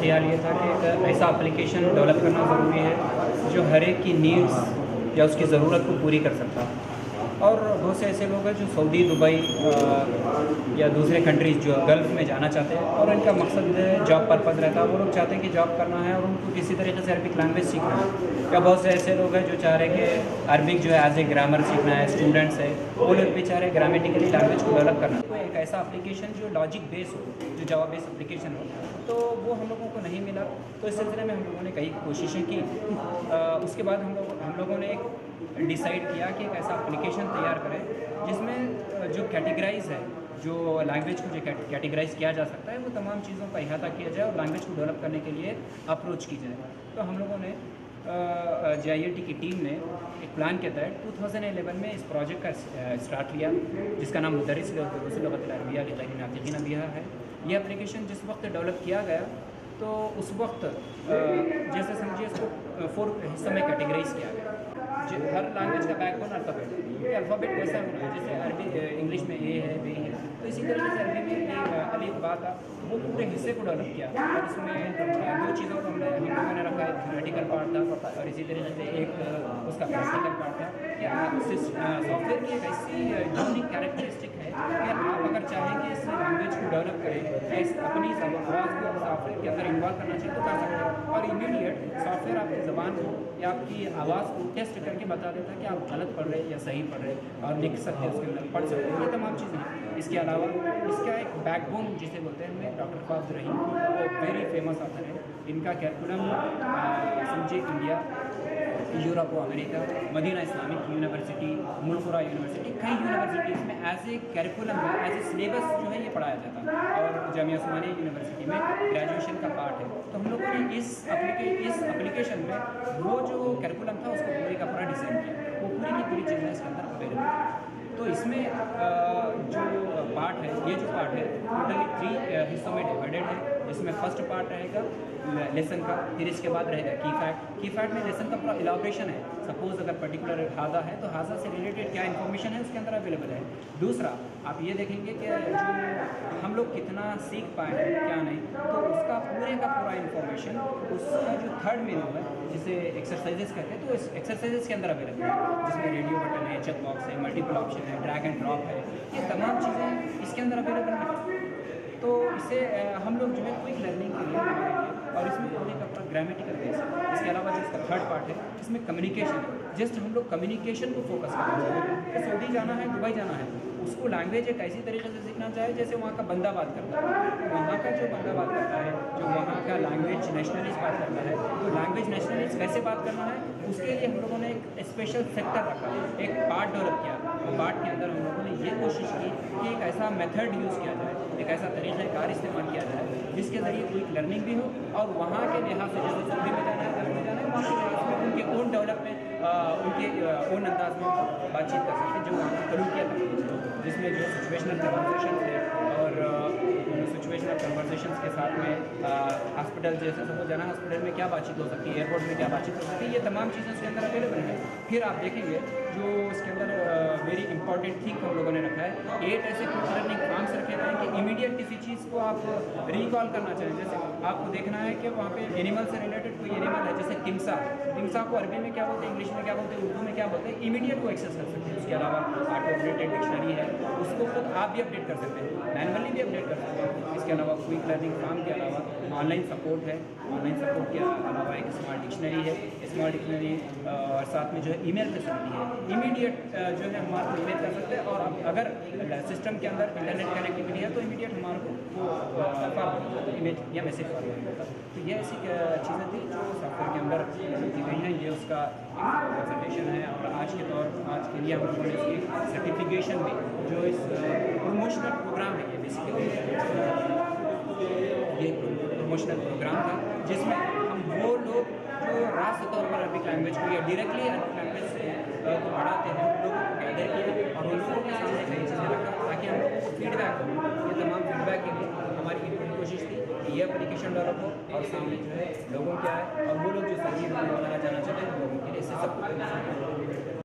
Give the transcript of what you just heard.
ख्याल ये था कि एक ऐसा एप्लीकेशन डेवलप करना ज़रूरी है जो हर एक की नीड्स या उसकी ज़रूरत को पूरी कर सकता है। और बहुत से ऐसे लोग हैं जो सऊदी, दुबई या दूसरे कंट्रीज़ जो गल्फ़ में जाना चाहते हैं और इनका मकसद जॉब पर्पज़ रहता है। वो लोग चाहते हैं कि जॉब करना है और उनको किसी तरीके से अरबिक लैंग्वेज सीखना है। या बहुत से ऐसे लोग हैं जो चाह रहे हैं कि अरबिक जो है एज ए ग्रामर सीखना है, स्टूडेंट्स है वो लोग भी चाह रहे हैं ग्रामेटिकली लैंग्वेज को डेवलप करना है। तो एक ऐसा एप्लीकेशन जो लॉजिक बेस हो, जो जावा बेस एप्लीकेशन हो, तो वो हम लोगों को नहीं मिला। तो इस सिलसिले में हम लोगों ने कई कोशिशें की। उसके बाद हम लोगों ने एक डिसाइड किया कि एक ऐसा एप्लीकेशन तैयार करें जिसमें जो कैटेगराइज है, जो लैंग्वेज को जो कैटेगराइज किया जा सकता है, वो तमाम चीज़ों का अहाता किया जाए और लैंग्वेज को डेवलप करने के लिए अप्रोच की जाए। तो हम लोगों ने JILT की टीम ने एक प्लान के तहत 2011 में इस प्रोजेक्ट का स्टार्ट लिया, जिसका नाम मुदर्रिस लुग़त अल-अरबिया लिग़ैरि नातिक़ीन बिहा है। ये एप्लीकेशन जिस वक्त डेवलप किया गया तो उस वक्त जैसे समझिए इसको 4 हिस्सों में कैटेगराइज किया गया। हर लैंग्वेज का बैकबोन अल्फ़ाबेट है। अल्फ़ाबेट कैसा होना है, जैसे अरबी इंग्लिश में ए है, बी है, तो इसी तरीके से अरबी में अलिफ बा था। वो पूरे हिस्से को डेवलप किया और इसमें 2 चीज़ों को हम लोगों ने रखा है। थ्योरेटिकल पार्ट था और इसी तरीके से एक उसका प्रैक्टिकल पार्ट था कि सॉफ्टवेयर की एक ऐसी यूनिक कैरेक्टरिस्टिक है कि आप अगर चाहें कि इस लैंग्वेज को डेवलप करें, अपनी आवाज़ को सॉफ्टवेयर के अंदर इन्वॉल्व करना चाहिए तो कर सकते हैं। और इमीडिएट सॉफ्टवेयर आपकी ज़बान को या आपकी आवाज़ को टेस्ट करके बता देता है कि आप गलत पढ़ रहे हैं या सही पढ़ रहे हैं, और लिख सकते हैं उसके अंदर, पढ़ सकते हैं। ये तमाम चीज़ें हैं। इसके अलावा इसका एक बैकबोन जिसे बोलते हैं हमें डॉक्टर ख्वाब रहीम, वो वेरी फेमस ऑथर है। इनका कैरिकुलम समझिए इंडिया, यूरोप व अमेरिका, मदीना इस्लामिक यूनिवर्सिटी, मुल्कुरा यूनिवर्सिटी, कई यूनिवर्सिटीज़ में एज ए कैरिकुलम है, एज ए सिलेबस जो है ये पढ़ाया जाता है। और जामिया उस्मानिया यूनिवर्सिटी में ग्रेजुएशन का पार्ट है। तो हम लोगों ने इस एप्लीकेशन में वो जो कैरिकुलम था उसको पूरे का पूरा डिज़ाइन किया। वो पूरी की पूरी चीज़ें इसके अंदर अवेलेबल है। तो इसमें जो पार्ट है, ये जो पार्ट है टोटली 3 हिस्सों में डिवाइडेड है। इसमें फर्स्ट पार्ट रहेगा लेसन का, फिर इसके बाद रहेगा की फैक्ट में लेसन का पूरा इलाबोरेशन है। सपोज अगर पर्टिकुलर हादा है तो हादा से रिलेटेड क्या इन्फॉर्मेशन है उसके अंदर अवेलेबल है। दूसरा आप ये देखेंगे कि जो हम लोग कितना सीख पाए हैं क्या नहीं, तो उसका पूरे का पूरा इन्फॉर्मेशन उसका जो थर्ड मेनू है जिसे एक्सरसाइजेस कहते हैं, तो इस एक्सरसाइजेस के अंदर अवेलेबल है, जिसमें रेडियो बटन है, चेक बॉक्स है, मल्टीपल ऑप्शन है, ड्रैग एंड ड्रॉप है, ये तमाम चीज़ें इसके अंदर अवेलेबल है। तो इससे हम लोग जो है क्विक लर्निंग के लिए और इसमें पूरे का पूरा ग्रामेटिकल बेस है। इसके अलावा जो इसका थर्ड पार्ट है इसमें कम्युनिकेशन है। जस्ट हम लोग कम्युनिकेशन को फोकस करना चाहिए कि सऊदी जाना है, दुबई जाना है, उसको लैंग्वेज एक ऐसी तरीके से सीखना चाहिए जैसे वहाँ का बंदा बात करता है। वहाँ का जो बंदा बात करता है, जो वहाँ का लैंग्वेज नेशनलिस्ट बात करता है, तो लैंग्वेज नेशनलिस्ट कैसे बात करना है उसके लिए हम लोगों ने एक स्पेशल सेक्टर रखा, एक पार्ट डेवलप किया। और पार्ट के अंदर हम लोगों ने ये कोशिश की कि एक ऐसा मेथड यूज़ किया जाए, एक ऐसा तरीक़ाकार इस्तेमाल किया जाए जिसके ज़रिए क्विक लर्निंग भी हो और वहाँ के लिहाज से जैसे सऊदी में जाना है, अरब में जाना है, वहाँ के लिहाज में उनके ओन डेवलपमेंट, उनके ओन अंदाज में बातचीत कर सकते हैं, जो वहाँ की कलूकियत है, जिसमें जो सिचुएशनल कन्वर्सेशन है और सिचुएशनल कन्वर्सेशन के साथ में हॉस्पिटल जैसे सपोज जाना, हॉस्पिटल में क्या बातचीत हो सकती है, एयरपोर्ट में क्या बातचीत हो सकती है, ये तमाम चीज़ें उसके अंदर अवेलेबल हैं। फिर आप देखेंगे जो इसके अंदर वेरी इंपॉर्टेंट थिंग हम लोगों ने रखा है, 8 ऐसे क्विक लर्निंग फॉर्म्स रखे गए हैं कि इमीडिएट किसी चीज़ को आप रिकॉल करना चाहें। जैसे आपको देखना है कि वहाँ पे एनिमल से रिलेटेड कोई एनिमल है, जैसे तिमसा को अरबी में क्या बोलते हैं, इंग्लिश में क्या बोलते हैं, उर्दू में क्या बोलते हैं, इमीडिएट वो एक्सेस कर सकते हैं। उसके अलावा ऑटो अपडेटेड डिक्शनरी है, उसको खुद आप भी अपडेट कर सकते हैं, मैनुअली भी अपडेट कर सकते हैं। इसके अलावा क्विक लर्निंग फॉर्म के अलावा ऑनलाइन सपोर्ट है, ऑनलाइन सपोर्ट के अलावा एक स्मार्ट डिक्शनरी है, स्मार्ट डिक्शनरी और साथ में जो है ईमेल फैसिलिटी है, इमीडिएट जो है हमारे को ईमेल कर सकते हैं। और अगर सिस्टम के अंदर इंटरनेट कनेक्टिविटी है तो इमीडिएट हमारे को वो इमेज या मैसेज फॉरवर्ड होता है। तो ये ऐसी चीज़ें थी जो सॉफ्टवेयर के अंदर की गई हैं। ये उसका एक प्रेजेंटेशन है और आज के लिए हम लोगों ने इसकी सर्टिफिकेशन भी जो इस प्रमोशनल प्रोग्राम है, ये बेसिकली ये प्रमोशनल प्रोग्राम था जिसमें हम वो लोग जो रास्ते तौर पर अरबिक लैंग्वेज को या डायरेक्टली अरबिक लैंग्वेज से बढ़ाते हैं, उन लोगों को गैदर किया और उन लोगों के सामने कई चीज़ें रखा ताकि हम लोगों को फीडबैक हो। ये तमाम फीडबैक के लिए हमारी ये पूरी कोशिश थी कि ये एप्लीकेशन डेवलप हो और सामने जो है लोगों क्या है और वो लोग जो सही बनाना जाना चाहते हैं लोगों के लिए इससे सब